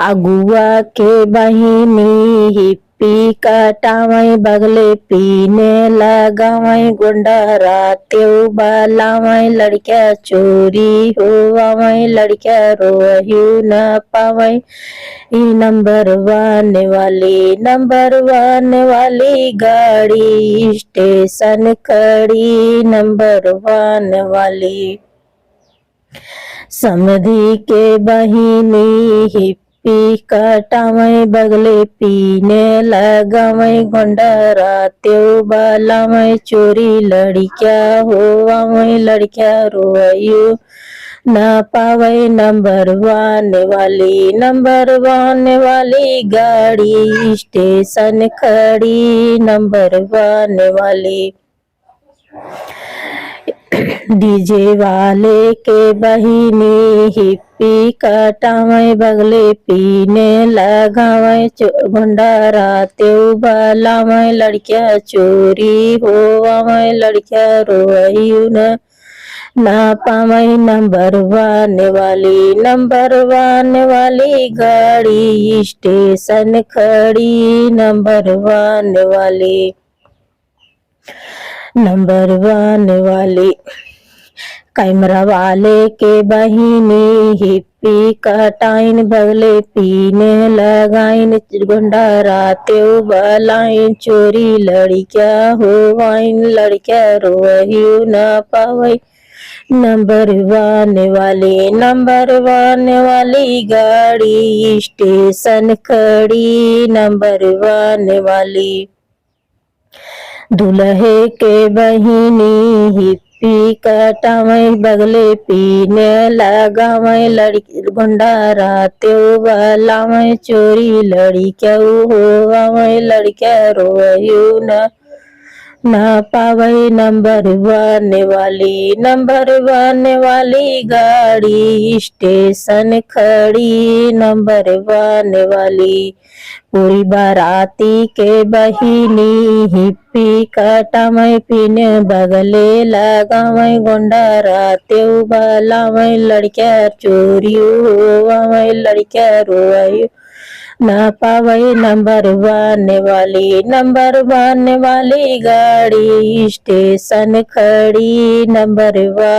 अगुआ के बहिनी हिप्पी कटावई बगले पीने लगावई गुंडा रातेव बलावई लड़किया चोरी होवई लड़किया रोहू न पावई नंबर वन वाली गाड़ी स्टेशन खड़ी नंबर वन वाली। समधी के बहिनी हिप्पी कटावई बगले पीने लगावई गुंडा रातेव बलावई चोरी लड़किया होवई लड़किया रोयू न पावई नंबर वन वाली गाड़ी स्टेशन खड़ी नंबर वन वाली। डीजे वाले के बहिनी हिप्पी कटावई बगले पीने लगावई गुंडा रातेव बलावई लड़किया चोरी होवई लड़किया रोयू न पावई नंबर वन वाली गाड़ी स्टेशन खड़ी नंबर वन वाली। नंबर वन वाली। कैमरा वाले के बहिनी हिप्पी कटाइन बगले पीने लगाइन गुंडा रातेव बलाइन चोरी लड़किया होवाइन लड़किया रोहू न पावई नंबर वन वाली गाड़ी स्टेशन खड़ी नंबर वन वाली। दुल्हे के बहिनी हिप्पी कटावई बगले पीने लगावई लड़की गुंडा रातेव बलावई चोरी लड़किया होवई लड़किया रोयू न पावई नंबर वन वाली गाड़ी स्टेशन खड़ी नंबर वन वाली। पूरी बाराती के बहिनी हिप्पी कटावई पीने बगले लगावई गुंडा रातेव बलावई लड़किया चोरी होवई लड़किया रोयू न पावई नंबर वन वाली गाड़ी स्टेशन खड़ी नंबर वन।